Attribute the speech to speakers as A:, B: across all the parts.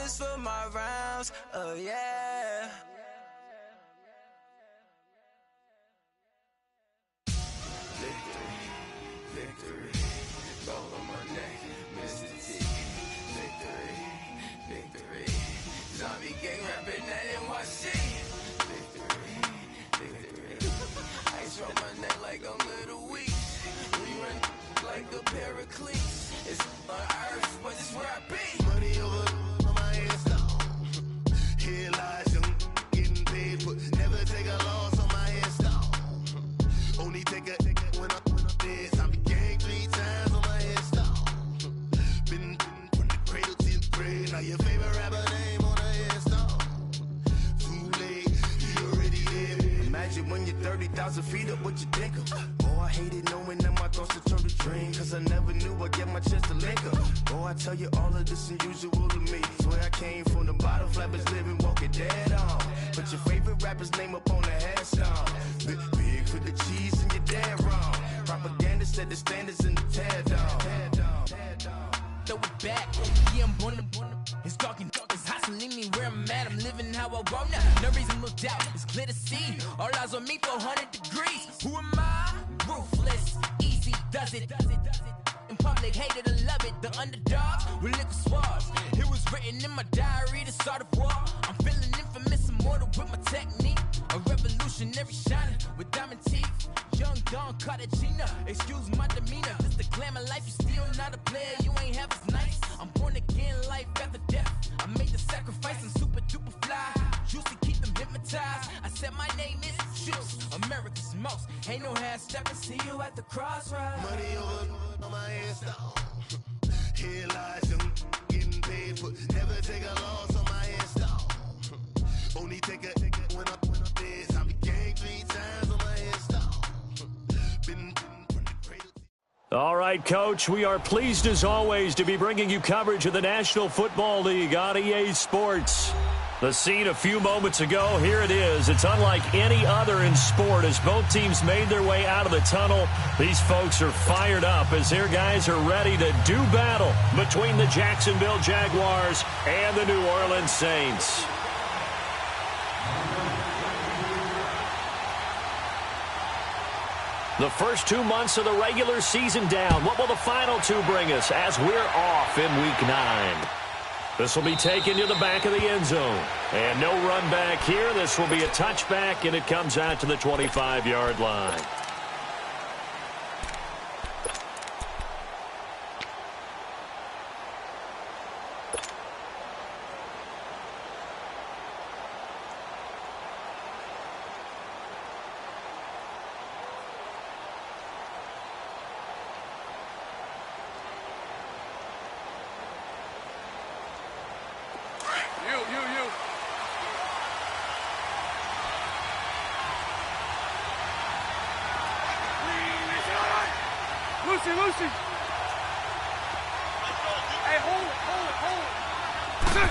A: this for my rounds, oh yeah. Victory, victory, gold on my neck, Mr. T. Victory, victory, zombie gang rapping at NYC. Victory, victory, ice on my neck like I'm Little Weeks. We run like a paraclete. It's on earth, but it's where I be.
B: Money over on my headstone. Here lies young, getting paid, but never take a loss on my headstone. Only take a when I'm dead. I be gang 3 times on my headstone. Been from the cradle to the grave. Now your favorite rapper name on the headstone. Too late, you already there. Imagine when you're 30,000 feet up, what you think of? Oh, I hated knowing that my thoughts would turn to dream, cause I never knew I'd get my chance to link up. Oh, I tell you all of this unusual to me. Swear I came from the bottom, flappers living, walking dead on. Put your favorite rapper's name up on the headstone. Big for the cheese and you're dead wrong. Propaganda set the standards in the tear down.
C: Throw it back, yeah, I'm born to it's talking, it's hustling me where I'm at. I'm living how I want now. No reason to doubt, it's clear to see. All eyes on me, 400 degrees. Who am I? Ruthless, easy, does it. In public, hated or love it. The underdogs with liquor swabs. It was written in my diary to start a war. I'm feeling infamous, immortal with my technique. A revolutionary shining with diamond teeth. Young Don Cartagena, excuse my demeanor. This the glamour life, you still not a player. You ain't half as nice. I'm born again, life after death. I made the sacrifice, I'm super duper fly. Used to keep them hypnotized. I said my name is Juice, America's most. Ain't no half stepping, see you at the crossroads.
B: Money over on my headstone. Here lies young, getting paid, but never take a loss on my headstone. Only take a when I'm dead. I be gang 3 times on my headstone. Been from the cradle.
D: All right, Coach, we are pleased as always to be bringing you coverage of the National Football League on EA Sports. The scene a few moments ago, here it is. It's unlike any other in sport as both teams made their way out of the tunnel. These folks are fired up as their guys are ready to do battle between the Jacksonville Jaguars and the New Orleans Saints. The first 2 months of the regular season down. What will the final 2 bring us as we're off in Week 9? This will be taken to the back of the end zone. And no run back here. This will be a touchback, and it comes out to the 25-yard line.
E: Lucy. Hey, hold it.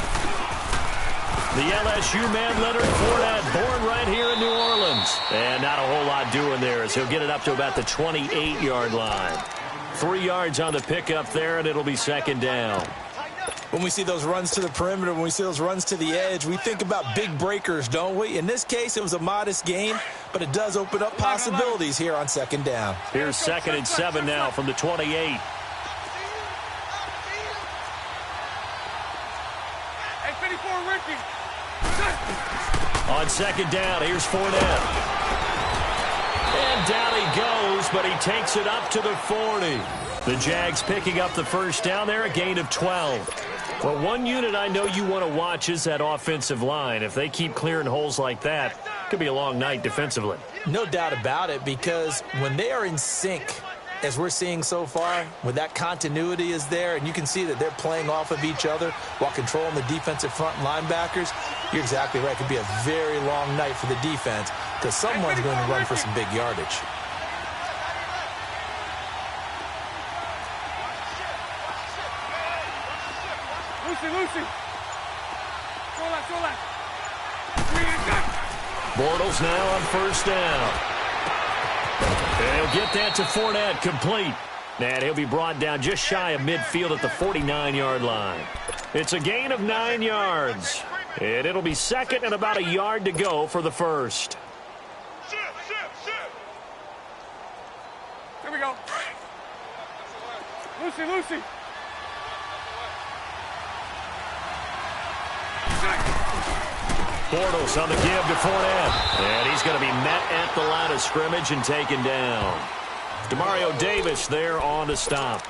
D: The LSU man, Leonard Fournette, born right here in New Orleans. And not a whole lot doing there as he'll get it up to about the 28-yard line. 3 yards on the pickup there, and it'll be second down.
F: When we see those runs to the perimeter, when we see those runs to the edge, we think about big breakers, don't we? In this case, it was a modest gain, but it does open up possibilities here on second down.
D: Here's 2nd and 7 now from the 28.
E: Hey, 54, Ricky.
D: On second down, here's Fournette. And down he goes, but he takes it up to the 40. The Jags picking up the first down there, a gain of 12. Well, one unit I know you want to watch is that offensive line. If they keep clearing holes like that, it could be a long night defensively.
F: No doubt about it, because when they are in sync, as we're seeing so far, when that continuity is there, and you can see that they're playing off of each other while controlling the defensive front linebackers, you're exactly right. It could be a very long night for the defense because someone's going to run for some big yardage.
E: Lucy.
D: Bortles now on first down. And he'll get that to Fournette, complete. And he'll be brought down just shy of midfield at the 49-yard line. It's a gain of 9 yards. And it'll be second and about a yard to go for the first.
E: Here we go. Lucy.
D: Bortles on the give to Fournette. And he's going to be met at the line of scrimmage and taken down. Demario Davis there on to stop.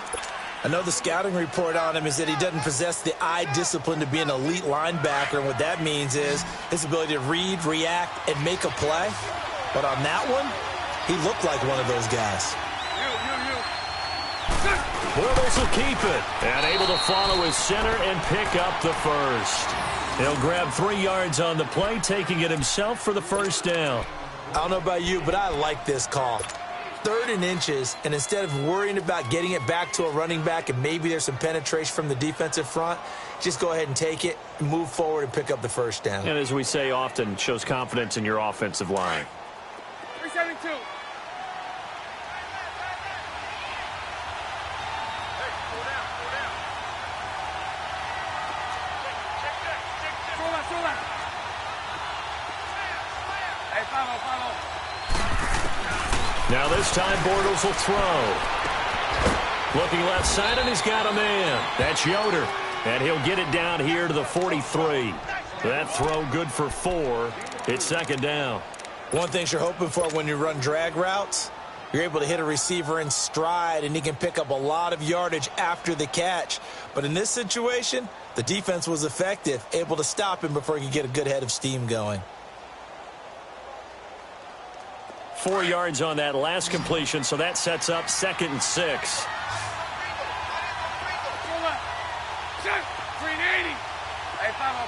F: I know the scouting report on him is that he doesn't possess the eye discipline to be an elite linebacker, and what that means is his ability to read, react, and make a play. But on that one, he looked like one of those guys.
D: Bortles will keep it, and able to follow his center and pick up the first. He'll grab 3 yards on the play, taking it himself for the first down.
F: I don't know about you, but I like this call. 3rd and inches, and instead of worrying about getting it back to a running back and maybe there's some penetration from the defensive front, just go ahead and take it, move forward, and pick up the first down.
D: And as we say often, shows confidence in your offensive line.
E: 372. Hey, follow.
D: Now this time Bortles will throw. Looking left side, and he's got a man. That's Yoder. And he'll get it down here to the 43. That throw good for 4. It's second down.
F: One thing you're hoping for when you run drag routes, you're able to hit a receiver in stride, and he can pick up a lot of yardage after the catch. But in this situation, the defense was effective, able to stop him before he could get a good head of steam going.
D: 4 yards on that last completion, so that sets up 2nd and 6.
E: 380. Hey, follow.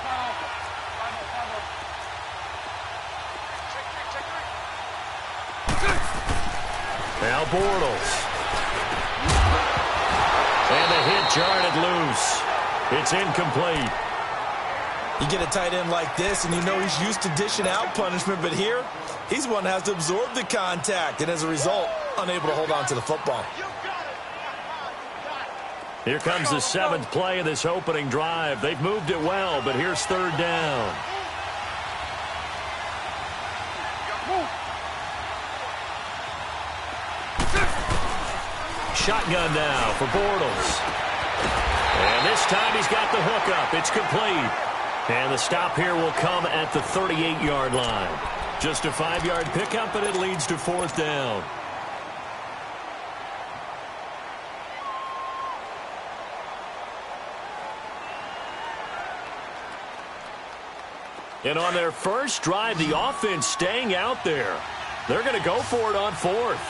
D: Now Bortles. And the hit jarred it loose. It's incomplete.
F: You get a tight end like this, and you know he's used to dishing out punishment, but here, he's one that has to absorb the contact, and as a result, unable to hold on to the football.
D: Here comes the 7th play of this opening drive. They've moved it well, but here's 3rd down. Shotgun now for Bortles. And this time he's got the hookup. It's complete. And the stop here will come at the 38-yard line. Just a 5-yard pickup, and it leads to 4th down. And on their first drive, the offense staying out there. They're going to go for it on 4th.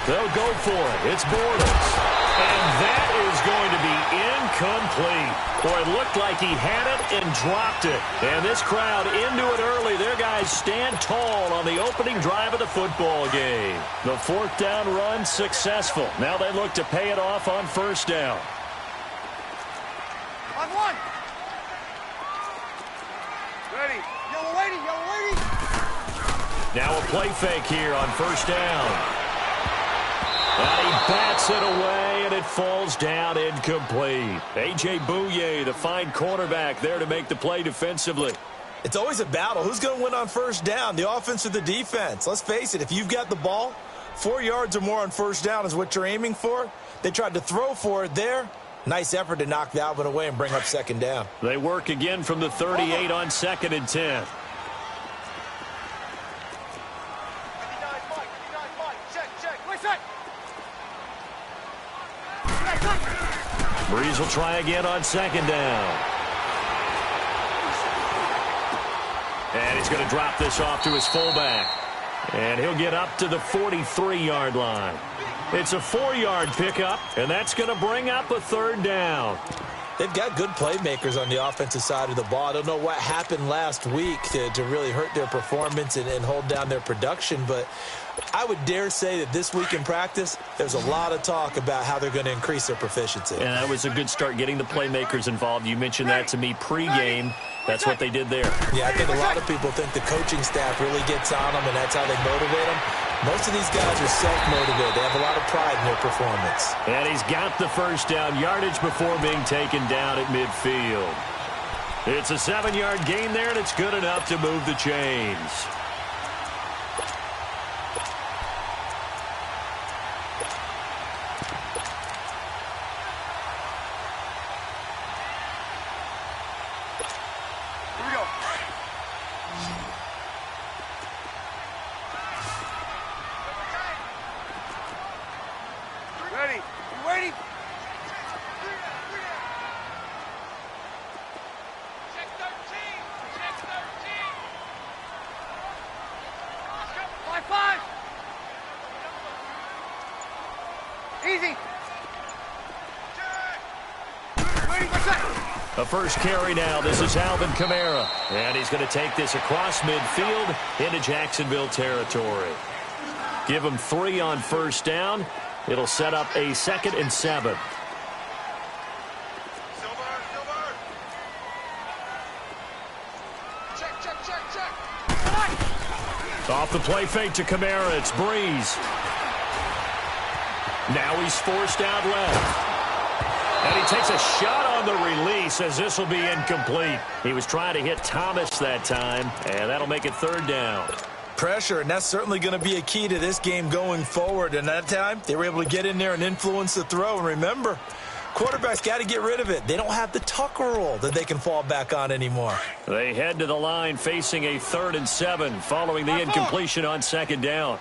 D: They'll go for it. It's Bortles. And that is going to be incomplete. Boy, it looked like he had it and dropped it. And this crowd into it early. Their guys stand tall on the opening drive of the football game. The 4th down run successful. Now they look to pay it off on 1st down.
E: On 1. Ready. Yellow lady.
D: Now a play fake here on 1st down. And he bats it away, and it falls down incomplete. A.J. Bouye, the fine cornerback, there to make the play defensively.
F: It's always a battle. Who's going to win on 1st down, the offense or the defense? Let's face it, if you've got the ball, 4 yards or more on 1st down is what you're aiming for. They tried to throw for it there. Nice effort to knock that one away and bring up 2nd down.
D: They work again from the 38 on 2nd and 10. Breeze will try again on 2nd down. And he's going to drop this off to his fullback. And he'll get up to the 43-yard line. It's a 4-yard pickup, and that's going to bring up a 3rd down.
F: They've got good playmakers on the offensive side of the ball. I don't know what happened last week to really hurt their performance and hold down their production, but I would dare say that this week in practice, there's a lot of talk about how they're going to increase their proficiency.
D: And that was a good start getting the playmakers involved. You mentioned that to me pregame. That's what they did there.
F: Yeah, I think a lot of people think the coaching staff really gets on them, and that's how they motivate them. Most of these guys are self-motivated. They have a lot of pride in their performance.
D: And he's got the first down, yardage before being taken down at midfield. It's a 7-yard gain there, and it's good enough to move the chains.
E: Here we go. Ready? You waiting? Check 13. Check 13. 5-5. Easy. Waiting for second.
D: A first carry now. This is Alvin Kamara. And he's going to take this across midfield into Jacksonville territory. Give him 3 on first down. It'll set up a 2nd and 7. Off the play fake to Kamara. It's Breeze. Now he's forced out left. And he takes a shot on the release as this will be incomplete. He was trying to hit Thomas that time, and that'll make it 3rd down.
F: Pressure, and that's certainly going to be a key to this game going forward. And that time, they were able to get in there and influence the throw. And remember, quarterbacks got to get rid of it. They don't have the Tucker rule that they can fall back on anymore.
D: They head to the line facing a 3rd and 7 following the incompletion on 2nd down.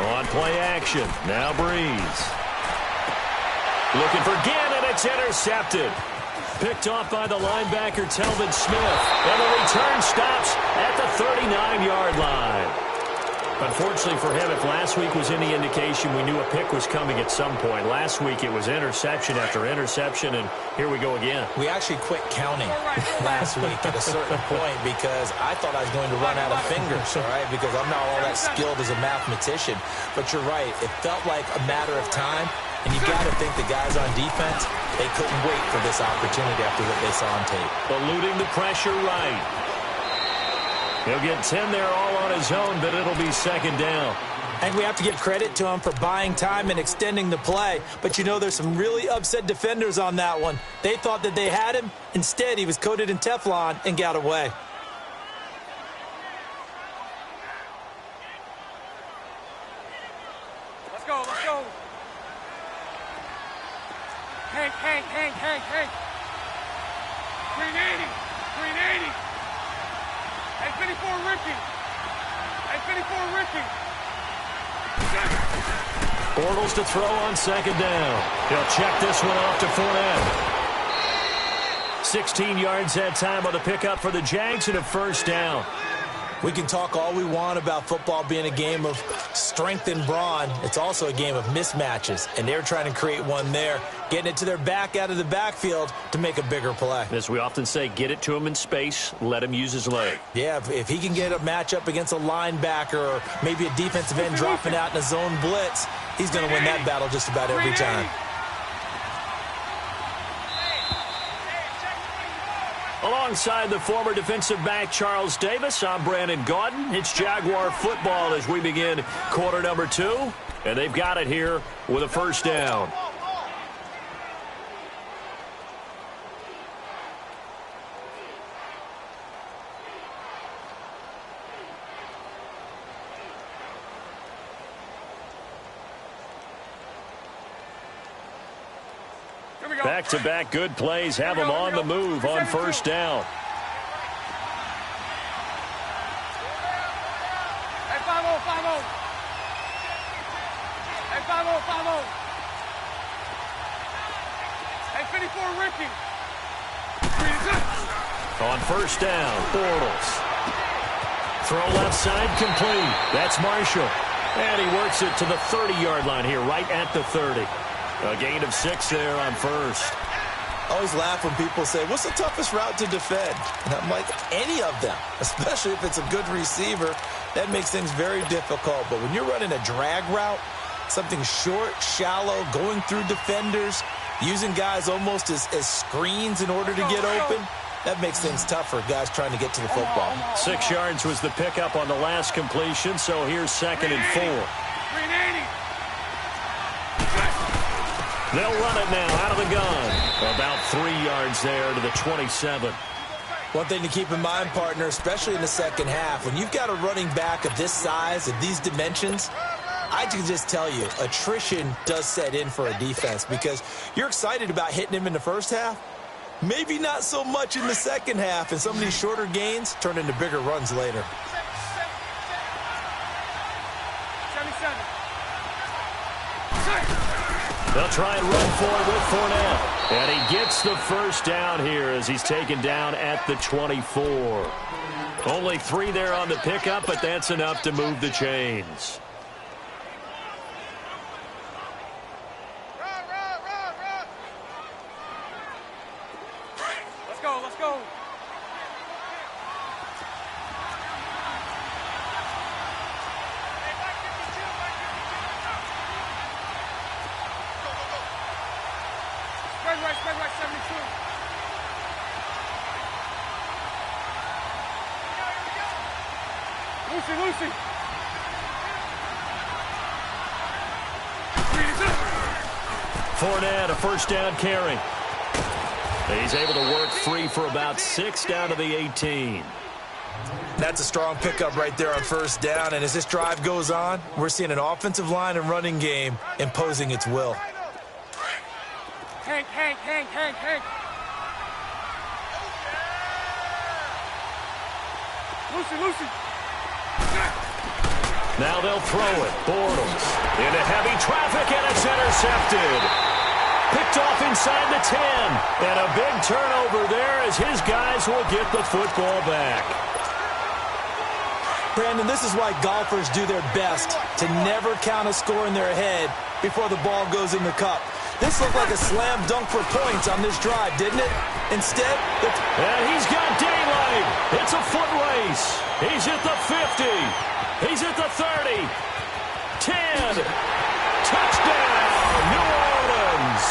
D: On play action, now Breeze. Looking for Ginn, and it's intercepted. Picked off by the linebacker, Telvin Smith. And the return stops at the 39-yard line. Unfortunately for him, if last week was any indication, we knew a pick was coming at some point. Last week it was interception after interception, and here we go again.
F: We actually quit counting last week at a certain point because I thought I was going to run out of fingers, all right, because I'm not all that skilled as a mathematician. But you're right. It felt like a matter of time, and you got to think the guys on defense, they couldn't wait for this opportunity after what they saw on tape.
D: Eluding the pressure right. He'll get 10 there all on his own, but it'll be 2nd down.
F: And we have to give credit to him for buying time and extending the play. But, you know, there's some really upset defenders on that one. They thought that they had him. Instead, he was coated in Teflon and got away.
E: Let's go, let's go. Hank. 380. And 54 Ricky.
D: Bortles to throw on 2nd down. He'll check this one off to Fournette. 16 yards that time on the pickup for the Jags and a 1st down.
F: We can talk all we want about football being a game of strength and brawn. It's also a game of mismatches, and they're trying to create one there, getting it to their back out of the backfield to make a bigger play.
D: As we often say, get it to him in space, let him use his leg.
F: Yeah, if he can get a matchup against a linebacker or maybe a defensive end dropping out in a zone blitz, he's going to win that battle just about every time.
D: Alongside the former defensive back Charles Davis, I'm Brandon Gaudin. It's Jaguar football as we begin quarter number 2. And they've got it here with a 1st down. Back-to-back good plays have them on the move on 1st down.
E: Hey, 5-0. Hey, 54 Ricky.
D: On 1st down, Bortles. Throw left side complete. That's Marshall. And he works it to the 30-yard line here, right at the 30. A gain of 6 there on 1st.
F: I always laugh when people say, what's the toughest route to defend? And I'm like, any of them, especially if it's a good receiver. That makes things very difficult. But when you're running a drag route, Something short, shallow, going through defenders, using guys almost as screens in order to get open. That makes things tough for guys trying to get to the football.
D: 6 yards was the pickup on the last completion, so here's 2nd and 4.
E: 380.
D: They'll run it now out of the gun. About 3 yards there to the 27.
F: One thing to keep in mind, partner, especially in the second half, when you've got a running back of this size, of these dimensions, I can just tell you, attrition does set in for a defense because you're excited about hitting him in the first half. Maybe not so much in the second half, and some of these shorter gains turn into bigger runs later.
E: 77.
D: They'll try and run for it with Fournette. And he gets the first down here as he's taken down at the 24. Only 3 there on the pickup, but that's enough to move the chains.
E: Let's go. Spread right, 72. Lucy.
D: Fournette, a first down carry. He's able to work free for about 6 down to the 18.
F: That's a strong pickup right there on first down, and as this drive goes on, we're seeing an offensive line and running game imposing its will.
E: Hank. Lucy.
D: Now they'll throw it. Bortles into heavy traffic, and it's intercepted. Picked off inside the 10. And a big turnover there as his guys will get the football back.
F: Brandon, this is why golfers do their best to never count a score in their head before the ball goes in the cup. This looked like a slam dunk for points on this drive, didn't it? Instead,
D: and he's got daylight. It's a foot race. He's at the 50. He's at the 30. 10. Touchdown, New Orleans.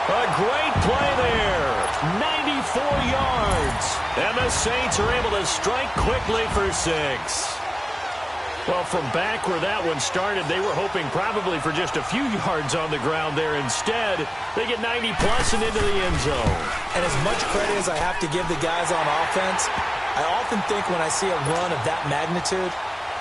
D: A great play there. 94 yards. And the Saints are able to strike quickly for 6. Well, from back where that one started, they were hoping probably for just a few yards on the ground there. Instead, they get 90-plus and into the end zone.
F: And as much credit as I have to give the guys on offense, I often think when I see a run of that magnitude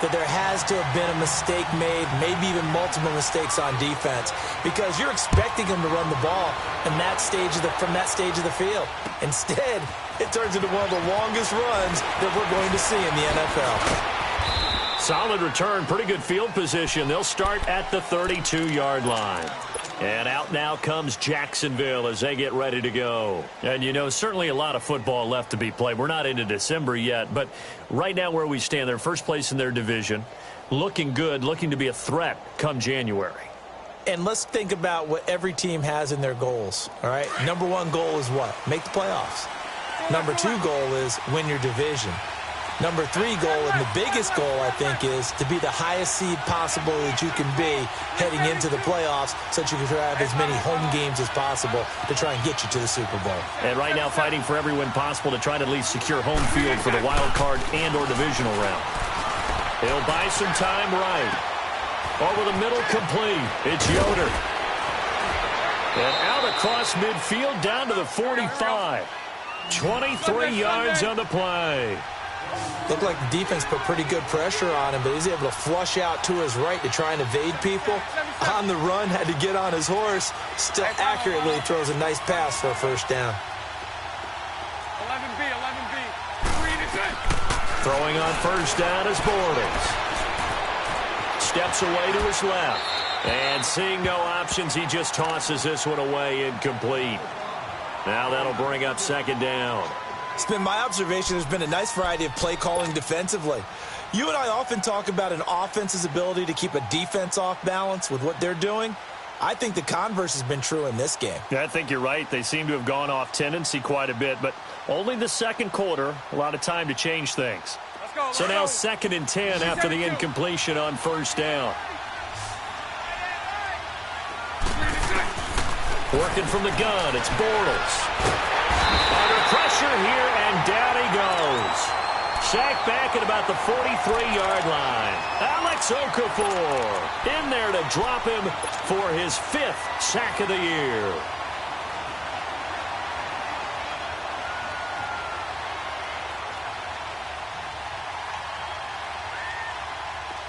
F: that there has to have been a mistake made, maybe even multiple mistakes on defense, because you're expecting them to run the ball in that stage from that stage of the field. Instead, it turns into one of the longest runs that we're going to see in the NFL.
D: Solid return, pretty good field position. They'll start at the 32-yard line. And out now comes Jacksonville as they get ready to go. And, you know, certainly a lot of football left to be played. We're not into December yet, but right now where we stand, they're first place in their division, looking good, looking to be a threat come January.
F: And let's think about what every team has in their goals, all right? Number 1 goal is what? Make the playoffs. Number 2 goal is win your division. Number 3 goal, and the biggest goal, I think, is to be the highest seed possible that you can be heading into the playoffs so that you can have as many home games as possible to try and get you to the Super Bowl.
D: And right now fighting for every win possible to try to at least secure home field for the wild card and or divisional round. He'll buy some time right. Over the middle, complete. It's Yoder. And out across midfield down to the 45. 23 yards on the play.
F: Looked like the defense put pretty good pressure on him, but he's able to flush out to his right to try and evade people. On the run, had to get on his horse. Still accurately throws a nice pass for a first down.
E: 11B.
D: Throwing on first down is Bortles. Steps away to his left. And seeing no options, he just tosses this one away, incomplete. Now that'll bring up second down.
F: It's been my observation there's been a nice variety of play calling defensively. You and I often talk about an offense's ability to keep a defense off balance with what they're doing. I think the converse has been true in this game.
D: Yeah, I think you're right. They seem to have gone off tendency quite a bit, but only the second quarter, a lot of time to change things. So now 2nd and 10 after the incompletion on first down. Working from the gun, it's Bortles. Under pressure here, and down he goes. Sacked back at about the 43-yard line. Alex Okafor in there to drop him for his 5th sack of the year.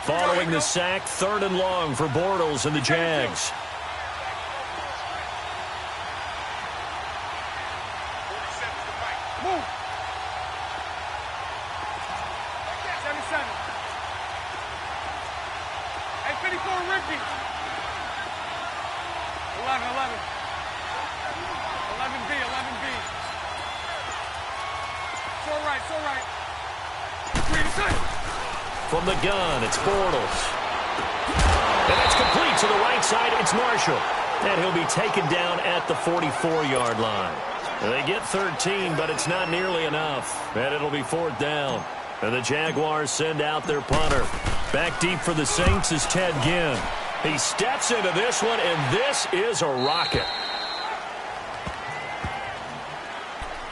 D: Following the sack, 3rd and long for Bortles and the Jags.
E: Move. 77. Hey, 54, Ricky. 11. 11B. So right.
D: From the gun, it's Bortles. And that's complete to the right side. It's Marshall. And he'll be taken down at the 44-yard line. And they get 13, but it's not nearly enough. And it'll be 4th down. And the Jaguars send out their punter. Back deep for the Saints is Ted Ginn. He steps into this one, and this is a rocket.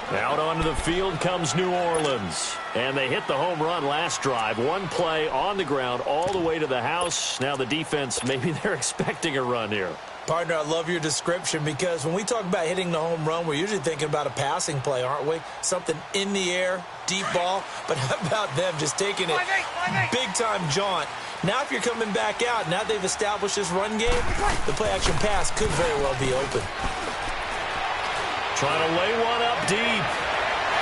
D: Out onto the field comes New Orleans. And they hit the home run last drive. One play on the ground all the way to the house. Now the defense, maybe they're expecting a run here.
F: Partner, I love your description because when we talk about hitting the home run, we're usually thinking about a passing play, aren't we? Something in the air, deep ball. But how about them just taking it big-time jaunt? Now if you're coming back out, now they've established this run game, the play-action pass could very well be open.
D: Trying to lay one up deep.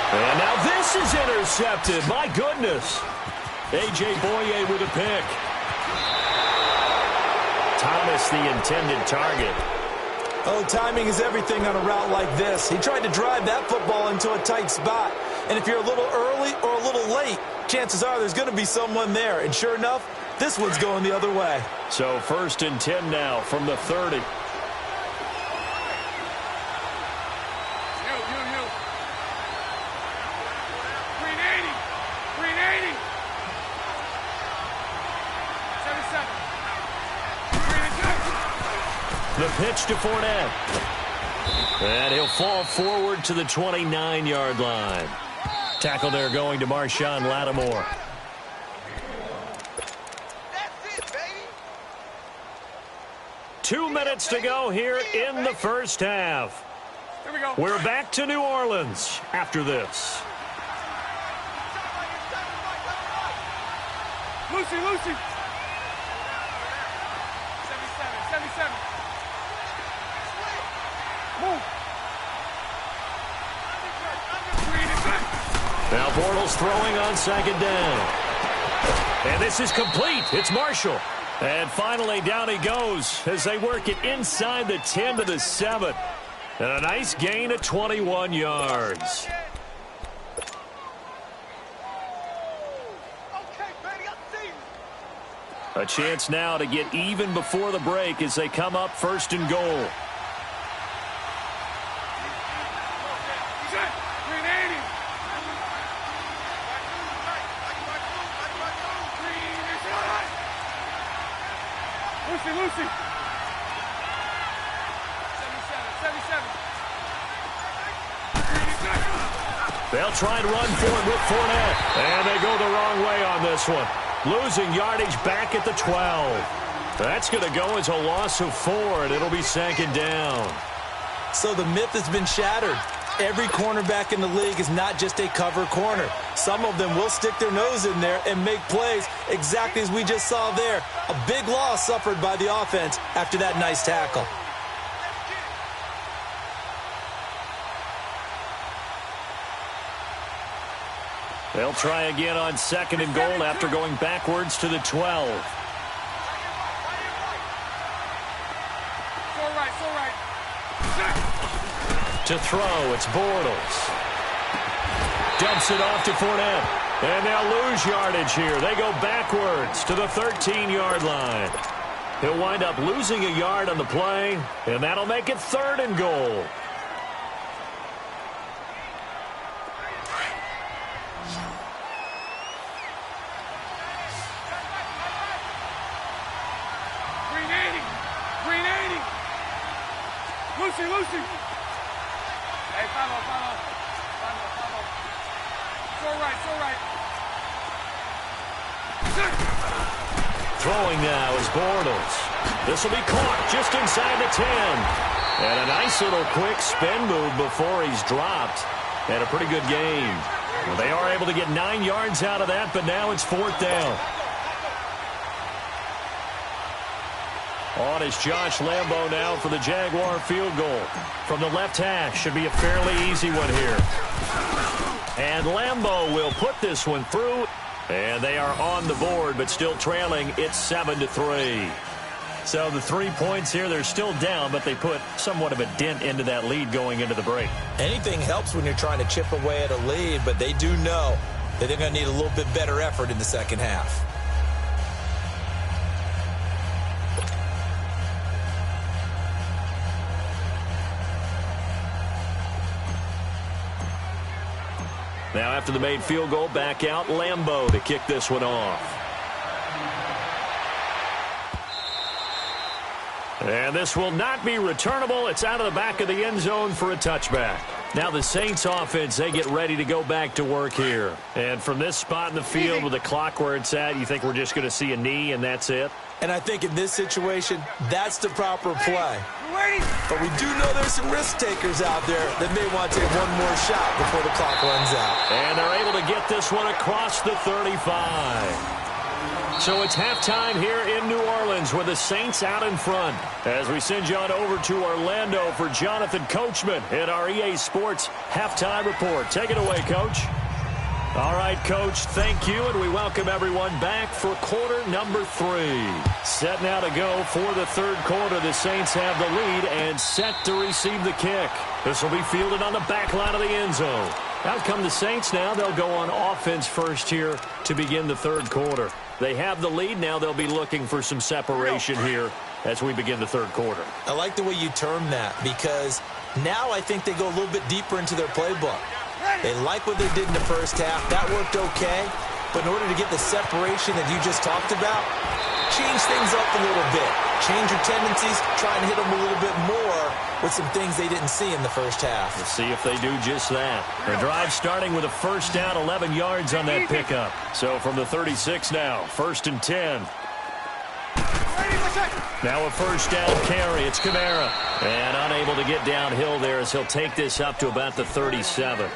D: And now this is intercepted. My goodness. A.J. Boye with a pick. Thomas the intended target.
F: Oh, timing is everything on a route like this. He tried to drive that football into a tight spot. And if you're a little early or a little late, chances are there's going to be someone there. And sure enough, this one's going the other way.
D: So 1st and 10 now from the 30. The pitch to Fournette. And he'll fall forward to the 29-yard line. Tackle there going to Marshawn Lattimore.
B: That's it, baby.
D: 2 minutes to go here in the first half.
E: Here we go.
D: We're back to New Orleans after this.
E: Lucy. 77. Move.
D: Now Bortles throwing on 2nd down. And this is complete. It's Marshall. And finally down he goes as they work it inside the 10 to the 7. And a nice gain of 21 yards. A chance now to get even before the break as they come up 1st and goal.
E: Lucy. 77.
D: They'll try and run for it with Fournette. And they go the wrong way on this one. Losing yardage back at the 12. That's going to go as a loss of 4, and it'll be 2nd down.
F: So the myth has been shattered. Every cornerback in the league is not just a cover corner. Some of them will stick their nose in there and make plays exactly as we just saw there. A big loss suffered by the offense after that nice tackle.
D: They'll try again on 2nd and goal after going backwards to the 12.
E: So right.
D: To throw, it's Bortles. Dumps it off to Fournette. And they'll lose yardage here. They go backwards to the 13-yard line. He'll wind up losing a yard on the play, and that'll make it 3rd and goal.
E: Lucy, Lucy. Hey, follow. It's all right, it's all right.
D: Throwing now is Bortles. This will be caught just inside the 10. And a nice little quick spin move before he's dropped. And a pretty good game. Well, they are able to get 9 yards out of that, but now it's 4th down. On is Josh Lambo now for the Jaguar field goal. From the left hash, should be a fairly easy one here. And Lambo will put this one through. And they are on the board, but still trailing. It's 7-3. So the 3 points here, they're still down, but they put somewhat of a dent into that lead going into the break.
F: Anything helps when you're trying to chip away at a lead, but they do know that they're going to need a little bit better effort in the second half.
D: Now after the made field goal, back out Lambo to kick this one off. And this will not be returnable. It's out of the back of the end zone for a touchback. Now the Saints offense, they get ready to go back to work here. And from this spot in the field with the clock where it's at, you think we're just going to see a knee and that's it?
F: And I think in this situation, that's the proper play. But we do know there's some risk takers out there that may want to take one more shot before the clock runs out.
D: And they're able to get this one across the 35. So it's halftime here in New Orleans with the Saints out in front. As we send you on over to Orlando for Jonathan Coachman in our EA Sports Halftime Report. Take it away, Coach. All right, Coach, thank you, and we welcome everyone back for quarter number 3. Set now to go for the third quarter. The Saints have the lead and set to receive the kick. This will be fielded on the back line of the end zone. Out come the Saints now. They'll go on offense first here to begin the third quarter. They have the lead. Now they'll be looking for some separation here as we begin the third quarter.
F: I like the way you term that because now I think they go a little bit deeper into their playbook. They like what they did in the first half. That worked okay. But in order to get the separation that you just talked about, change things up a little bit. Change your tendencies. Try and hit them a little bit more with some things they didn't see in the first half.
D: We'll see if they do just that. The drive starting with a first down, 11 yards on that pickup. So from the 36 now, 1st and 10. Now a first down carry. It's Kamara. And unable to get downhill there as he'll take this up to about the 37.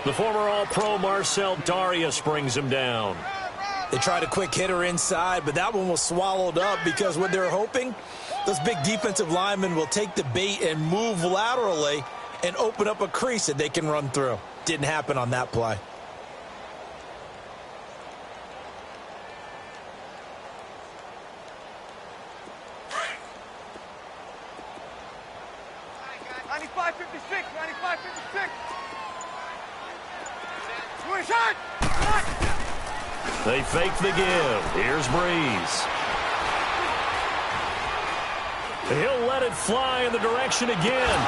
D: The former All-Pro Marcel Darius brings him down.
F: They tried a quick hitter inside, but that one was swallowed up because what they're hoping, those big defensive linemen will take the bait and move laterally and open up a crease that they can run through. Didn't happen on that play.
D: They fake the give. Here's Breeze. He'll let it fly in the direction again.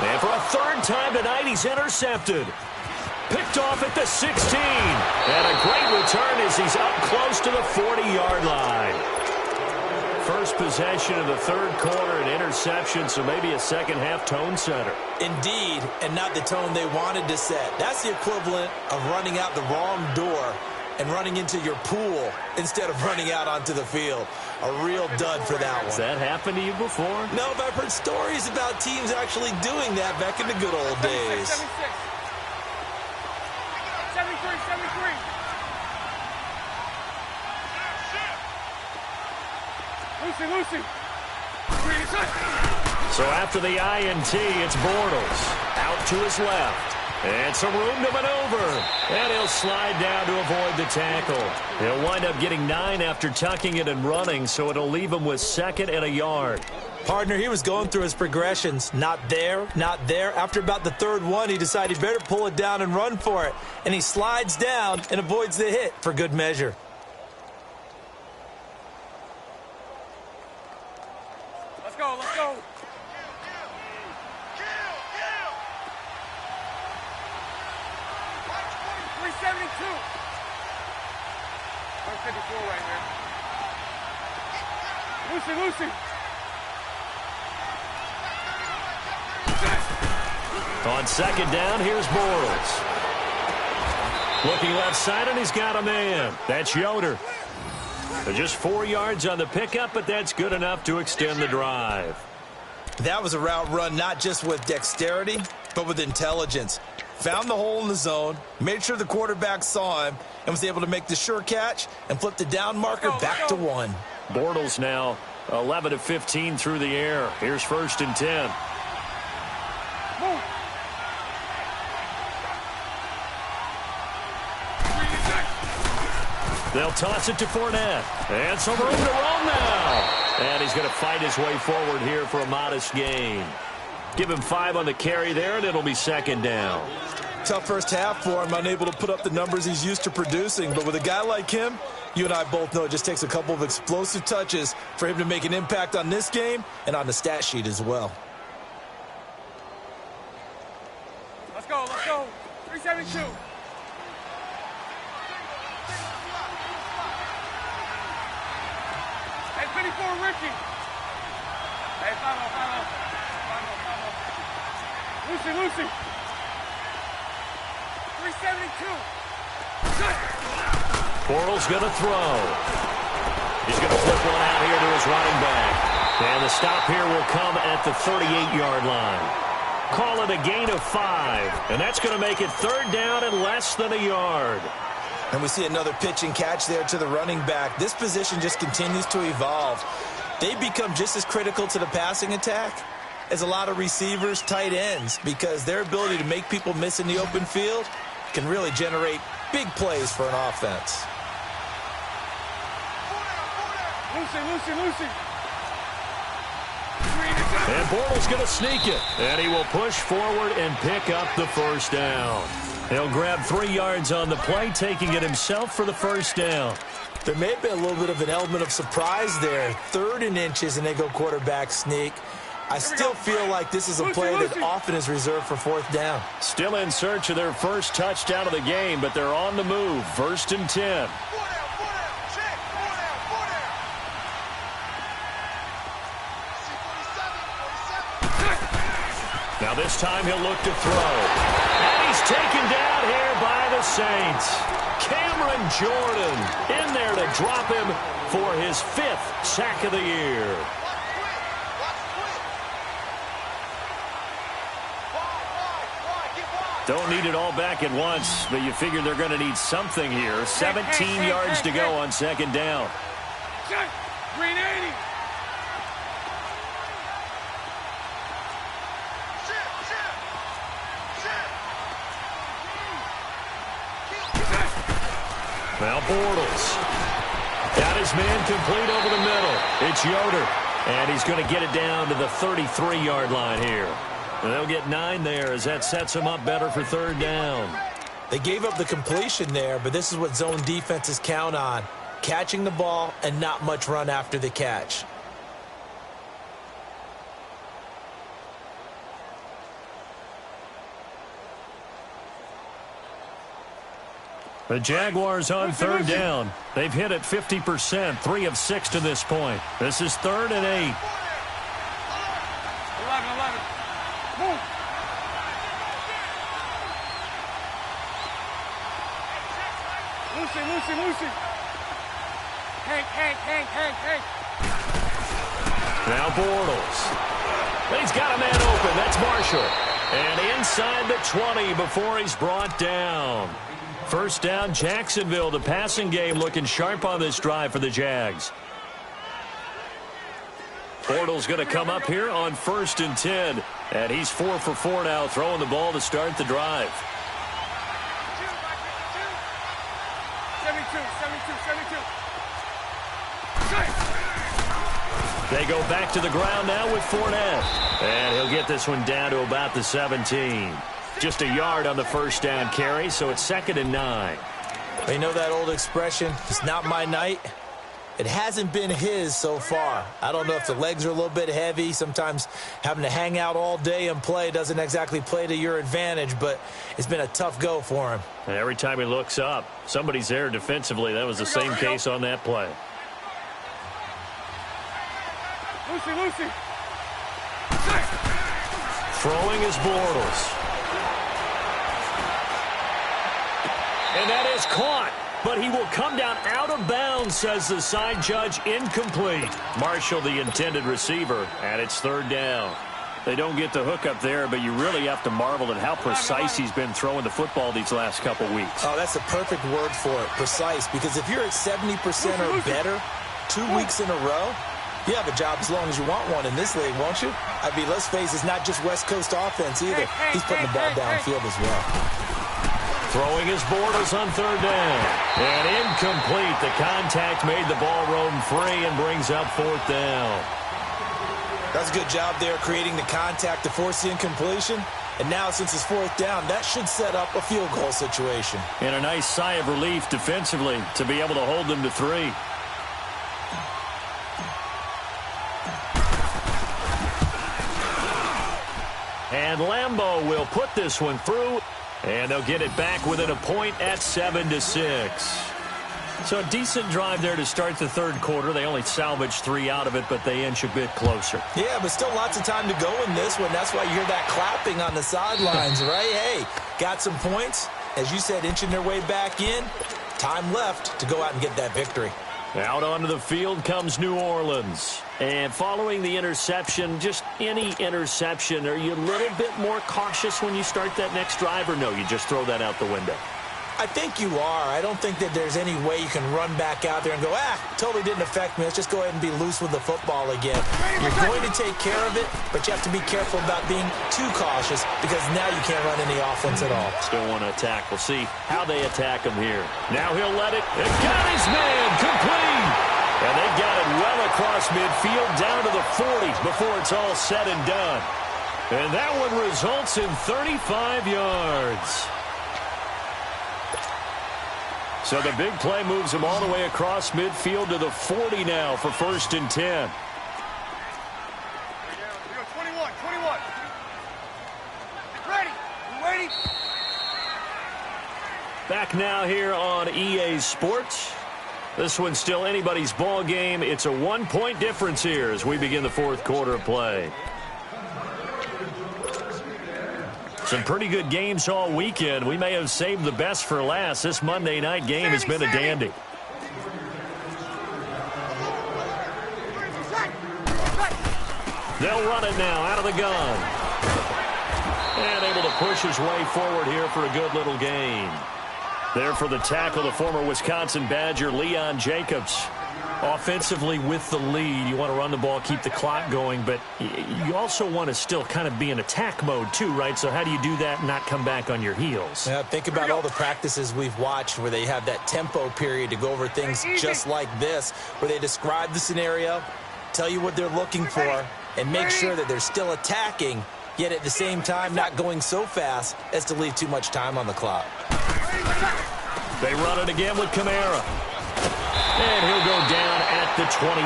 D: And for a third time tonight, he's intercepted. Picked off at the 16. And a great return as he's up close to the 40-yard line. First possession of the third quarter, an interception, so maybe a second-half tone setter.
F: Indeed, and not the tone they wanted to set. That's the equivalent of running out the wrong door and running into your pool instead of running out onto the field. A real dud for that one.
D: Has that happened to you before?
F: No, but I've heard stories about teams actually doing that back in the good old days.
E: 73. Lucy.
D: So after the INT, it's Bortles. Out to his left. And some room to maneuver. And he'll slide down to avoid the tackle. He'll wind up getting 9 after tucking it and running, so it'll leave him with 2nd and a yard.
F: Partner, he was going through his progressions. Not there, not there. After about the third one, he decided he better pull it down and run for it. And he slides down and avoids the hit for good measure.
E: Let's go. 372. 154 right here. Lucy.
D: On second down, here's Bortles. Looking left side, and he's got a man. That's Yoder. Just 4 yards on the pickup, but that's good enough to extend the drive.
F: That was a route run not just with dexterity, but with intelligence. Found the hole in the zone, made sure the quarterback saw him, and was able to make the sure catch and flip the down marker back to 1.
D: Bortles now 11 of 15 through the air. Here's 1st and 10. They'll toss it to Fournette. And some room to roam now. And he's going to fight his way forward here for a modest gain. Give him 5 on the carry there, and it'll be 2nd down.
F: Tough first half for him, unable to put up the numbers he's used to producing. But with a guy like him, you and I both know it just takes a couple of explosive touches for him to make an impact on this game and on the stat sheet as well.
E: Let's go, let's go. 372. Hey, 54, Ricky. Hey, 5-0. Lucy. 372.
D: Bortles going to throw. He's going to flip one out here to his running back. And the stop here will come at the 38-yard line. Call it a gain of 5. And that's going to make it 3rd down and less than a yard.
F: And we see another pitch and catch there to the running back. This position just continues to evolve. They become just as critical to the passing attack as a lot of receivers, tight ends, because their ability to make people miss in the open field can really generate big plays for an offense.
E: Lucy.
D: And Bortles going to sneak it. And he will push forward and pick up the 1st down. He'll grab 3 yards on the play, taking it himself for the 1st down.
F: There may have been a little bit of an element of surprise there. 3rd and inches, and they go quarterback sneak. I still feel like this is a play that often is reserved for 4th down.
D: Still in search of their first touchdown of the game, but they're on the move. 1st and 10. Now this time he'll look to throw. And he's taken down here by the Saints. Cameron Jordan in there to drop him for his 5th sack of the year. Don't need it all back at once, but you figure they're going to need something here. 17 yards to go on 2nd down.
E: Green 80.
D: Now Bortles got his man complete over the middle. It's Yoder, and he's going to get it down to the 33-yard line here. And they'll get 9 there as that sets him up better for 3rd down.
F: They gave up the completion there, but this is what zone defenses count on. Catching the ball and not much run after the catch.
D: The Jaguars on 3rd down. They've hit it 50%, 3 of 6 to this point. This is 3rd and 8.
E: 11. Move. Lucy. Hank.
D: Now Bortles. But he's got a man open. That's Marshall. And inside the 20 before he's brought down. 1st down, Jacksonville. The passing game looking sharp on this drive for the Jags. Bortles going to come up here on 1st and 10. And he's 4 for 4 now, throwing the ball to start the drive.
E: 72.
D: They go back to the ground now with Fournette. And he'll get this one down to about the 17. Just a yard on the 1st down carry, so it's 2nd and 9.
F: You know that old expression, it's not my night? It hasn't been his so far. I don't know if the legs are a little bit heavy. Sometimes having to hang out all day and play doesn't exactly play to your advantage, but it's been a tough go for him.
D: And every time he looks up, somebody's there defensively. That was the same case on that play.
E: Lucy.
D: Throwing is Bortles. And that is caught. But he will come down out of bounds, says the side judge. Incomplete. Marshall, the intended receiver, and it's third down. They don't get the hook up there, but you really have to marvel at how precise he's been throwing the football these last couple weeks.
F: Oh, that's the perfect word for it, precise. Because if you're at 70% or better 2 weeks in a row, you have a job as long as you want one in this league, won't you? I mean, let's face it, it's not just West Coast offense either. He's putting the ball downfield as well.
D: Throwing his Bortles on third down. And incomplete. The contact made the ball roam free and brings up fourth down.
F: That's a good job there creating the contact to force the incompletion. And now, since it's fourth down, that should set up a field goal situation.
D: And a nice sigh of relief defensively to be able to hold them to 3. And Lambeau will put this one through. And they'll get it back within a point at 7-6. So a decent drive there to start the third quarter. They only salvaged 3 out of it, but they inch a bit closer.
F: Yeah, but still lots of time to go in this one. That's why you hear that clapping on the sidelines, right? Hey, got some points. As you said, inching their way back in. Time left to go out and get that victory.
D: Out onto the field comes New Orleans. And following the interception, just any interception, are you a little bit more cautious when you start that next drive, or no, you just throw that out the window?
F: I think you are. I don't think that there's any way you can run back out there and go, totally didn't affect me. Let's just go ahead and be loose with the football again. You're going to take care of it, but you have to be careful about being too cautious because now you can't run any offense at all.
D: Still want to attack. We'll see how they attack him here. Now he'll let it. And got his man complete. And they got it well across midfield down to the 40 before it's all said and done. And that one results in 35 yards. So the big play moves him all the way across midfield to the 40 now for 1st and 10.
E: 21. Ready. You waiting?
D: Back now here on EA Sports. This one's still anybody's ball game. It's a 1-point difference here as we begin the fourth quarter of play. Some pretty good games all weekend. We may have saved the best for last. This Monday night game has been a dandy. They'll run it now out of the gun. And able to push his way forward here for a good little gain. There for the tackle, the former Wisconsin Badger, Leon Jacobs. Offensively with the lead, you want to run the ball, keep the clock going, but you also want to still kind of be in attack mode too, right? So how do you do that and not come back on your heels?
F: Yeah, think about all the practices we've watched where they have that tempo period to go over things just like this, where they describe the scenario, tell you what they're looking for, and make sure that they're still attacking, yet at the same time not going so fast as to leave too much time on the clock.
D: They run it again with Kamara. And he'll go down at the 28.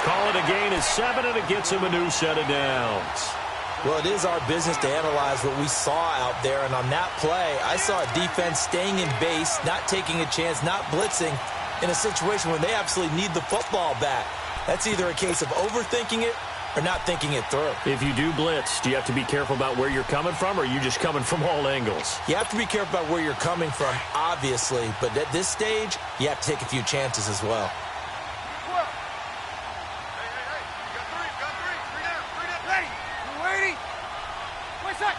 D: Call it a gain of 7, and it gets him a new set of downs.
F: Well, it is our business to analyze what we saw out there, and on that play, I saw a defense staying in base, not taking a chance, not blitzing, in a situation where they absolutely need the football back. That's either a case of overthinking it or not thinking it through.
D: If you do blitz, do you have to be careful about where you're coming from, or are you just coming from all angles?
F: You have to be careful about where you're coming from, obviously, but at this stage, you have to take a few chances as well.
E: Ready. You waiting? Wait a sec.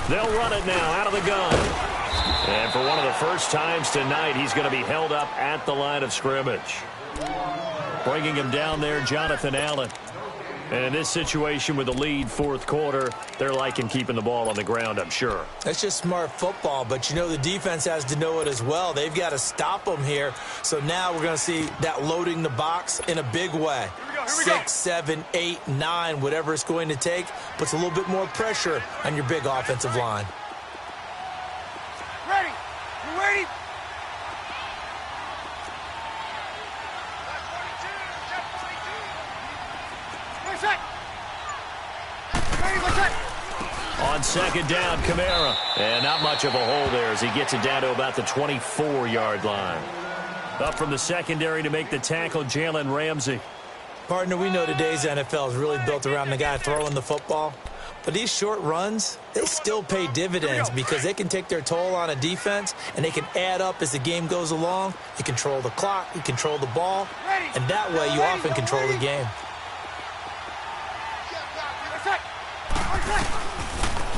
D: They'll run it now out of the gun. And for one of the first times tonight, he's going to be held up at the line of scrimmage. Bringing him down there, Jonathan Allen. And in this situation with the lead fourth quarter, they're liking keeping the ball on the ground, I'm sure.
F: That's just smart football, but you know the defense has to know it as well. They've got to stop them here. So now we're going to see that loading the box in a big way. 6, 7, 8, 9, whatever it's going to take, puts a little bit more pressure on your big offensive line.
E: Ready. You waiting?
D: On second down, Kamara. And not much of a hole there as he gets it down to about the 24-yard line. Up from the secondary to make the tackle, Jalen Ramsey.
F: Partner, we know today's NFL is really built around the guy throwing the football. But these short runs, they still pay dividends because they can take their toll on a defense, and they can add up as the game goes along. You control the clock, you control the ball, and that way you often control the game.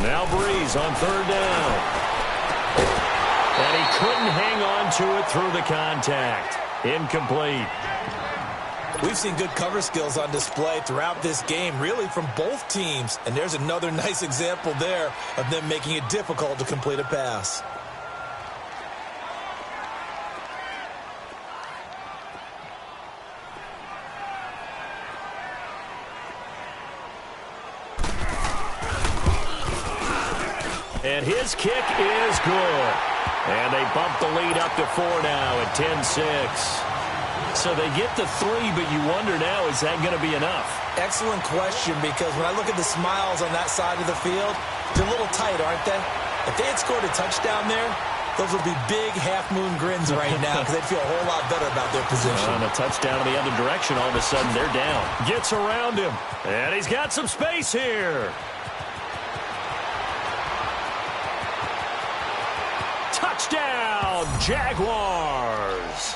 D: Now Breeze on third down. And he couldn't hang on to it through the contact. Incomplete.
F: We've seen good cover skills on display throughout this game, really from both teams. And there's another nice example there of them making it difficult to complete a pass.
D: And his kick is good. And they bump the lead up to 4 now at 10-6. So they get the 3, but you wonder now, is that going to be enough?
F: Excellent question, because when I look at the smiles on that side of the field, they're a little tight, aren't they? If they had scored a touchdown there, those would be big half-moon grins right now because they'd feel a whole lot better about their position.
D: On a touchdown in the other direction, all of a sudden they're down. Gets around him, and he's got some space here. Touchdown, Jaguars.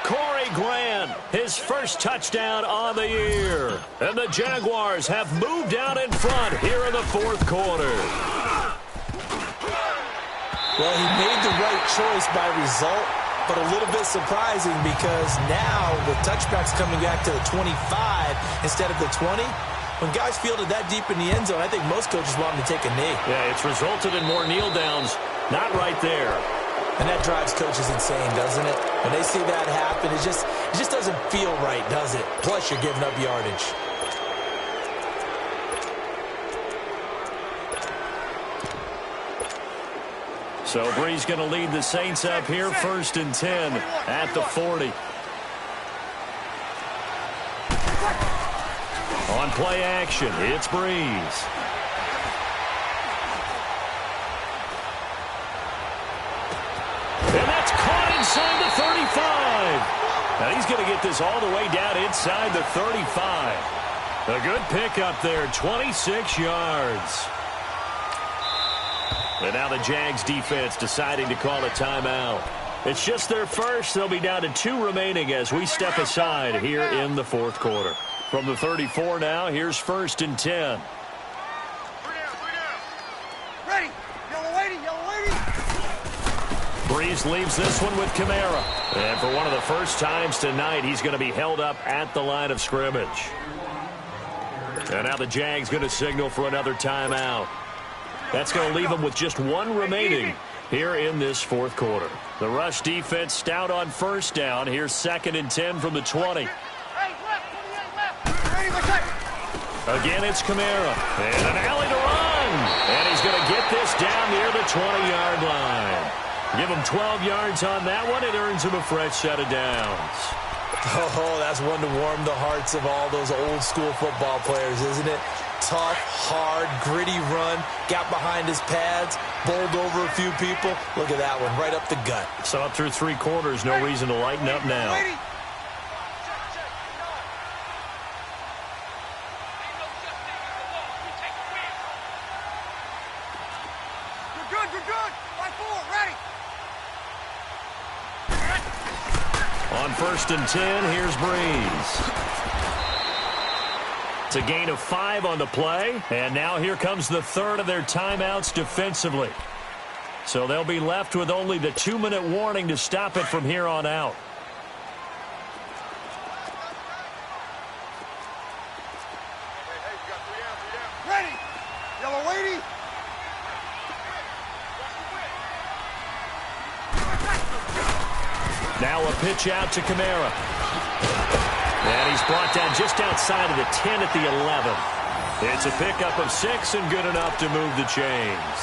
D: Corey Grant, his first touchdown on the year. And the Jaguars have moved out in front here in the fourth quarter.
F: Well, he made the right choice by result, but a little bit surprising because now with touchbacks coming back to the 25 instead of the 20, when guys fielded that deep in the end zone, I think most coaches want them to take a knee.
D: Yeah, it's resulted in more kneel downs. Not right there.
F: And that drives coaches insane, doesn't it? When they see that happen, it just doesn't feel right, does it? Plus, you're giving up yardage.
D: So Bree's going to lead the Saints up here, 1st and 10 at the 40. On play action, it's Breeze. And that's caught inside the 35. Now he's going to get this all the way down inside the 35. A good pickup there, 26 yards. And now the Jags defense deciding to call a timeout. It's just their first. They'll be down to 2 remaining as we step aside here in the fourth quarter. From the 34 now, here's 1st and 10.
E: Ready. Yellow lady, yellow lady.
D: Breeze leaves this one with Kamara. And for one of the first times tonight, he's going to be held up at the line of scrimmage. And now the Jags going to signal for another timeout. That's going to leave them with just 1 remaining here in this fourth quarter. The rush defense stout on first down. Here's 2nd and 10 from the 20. Again, it's Kamara. And an alley to run. And he's going to get this down near the 20-yard line. Give him 12 yards on that one. It earns him a fresh set of downs.
F: Oh, that's one to warm the hearts of all those old-school football players, isn't it? Tough, hard, gritty run. Got behind his pads. Bowled over a few people. Look at that one, right up the gut.
D: So up through 3 quarters, no reason to lighten up now. On 1st and 10, here's Breeze. It's a gain of 5 on the play, and now here comes the 3rd of their timeouts defensively. So they'll be left with only the 2-minute warning to stop it from here on out.
E: Ready. Yellow lady.
D: Now a pitch out to Kamara. And he's brought down just outside of the 10 at the 11. It's a pickup of 6 and good enough to move the chains.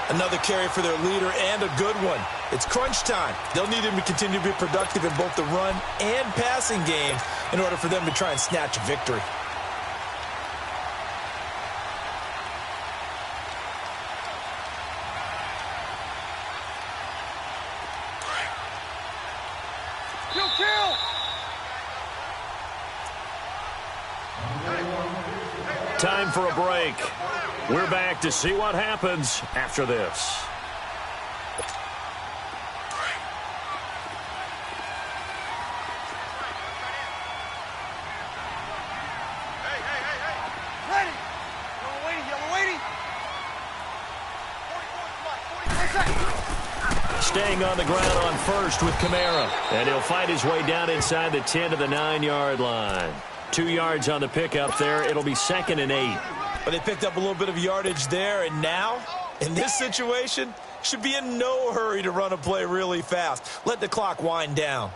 F: Another carry for their leader and a good one. It's crunch time. They'll need him to continue to be productive in both the run and passing game in order for them to try and snatch a victory.
D: Time for a break. We're back to see what happens after this. Staying on the ground on first with Kamara. And he'll fight his way down inside the 10 to the 9-yard line. 2 yards on the pickup there. It'll be 2nd and 8.
F: But they picked up a little bit of yardage there, and now, in this situation, should be in no hurry to run a play really fast. Let the clock wind down.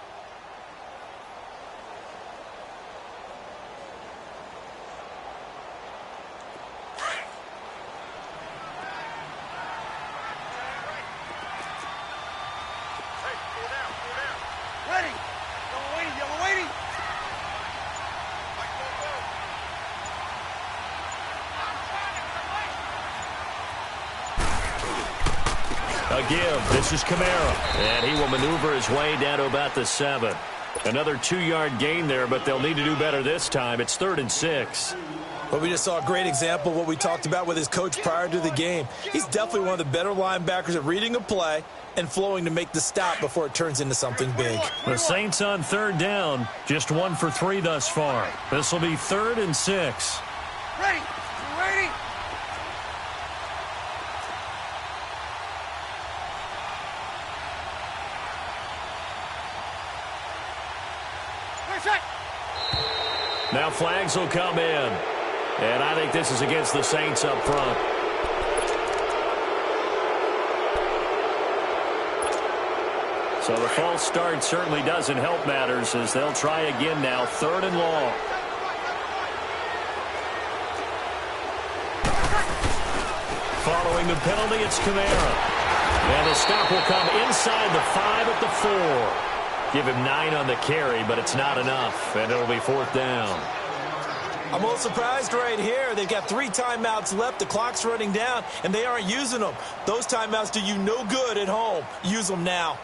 D: A give. This is Kamara. And he will maneuver his way down to about the 7. Another 2-yard gain there, but they'll need to do better this time. It's 3rd and 6.
F: Well, we just saw a great example of what we talked about with his coach prior to the game. He's definitely one of the better linebackers at reading a play and flowing to make the stop before it turns into something big.
D: The Saints on 3rd down. Just 1 for 3 thus far. This will be 3rd and 6.
E: Ready. Ready.
D: Now flags will come in. And I think this is against the Saints up front. So the false start certainly doesn't help matters as they'll try again now. 3rd and long. Following the penalty, it's Kamara. And the stop will come inside the 5 at the 4. Give him 9 on the carry, but it's not enough, and it'll be 4th down.
F: I'm a little surprised right here. They've got 3 timeouts left. The clock's running down, and they aren't using them. Those timeouts do you no good at home. Use them now.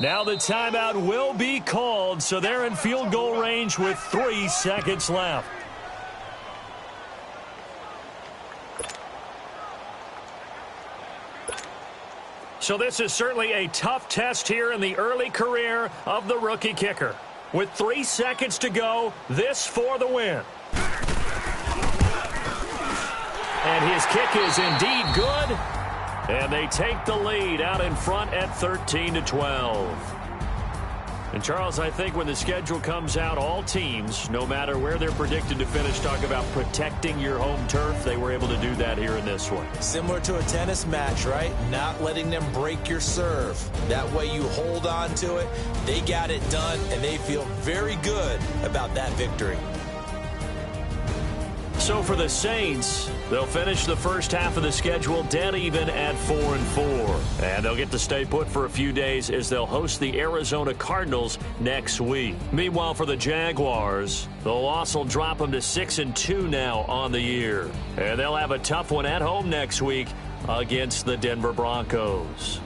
D: Now the timeout will be called, so they're in field goal range with 3 seconds left. So this is certainly a tough test here in the early career of the rookie kicker. With 3 seconds to go, this for the win. And his kick is indeed good. And they take the lead out in front at 13-12. And, Charles, I think when the schedule comes out, all teams, no matter where they're predicted to finish, talk about protecting your home turf. They were able to do that here in this one.
F: Similar to a tennis match, right? Not letting them break your serve. That way you hold on to it. They got it done, and they feel very good about that victory.
D: So for the Saints, they'll finish the first half of the schedule dead even at 4-4. And they'll get to stay put for a few days as they'll host the Arizona Cardinals next week. Meanwhile, for the Jaguars, the loss will drop them to 6-2 now on the year. And they'll have a tough one at home next week against the Denver Broncos.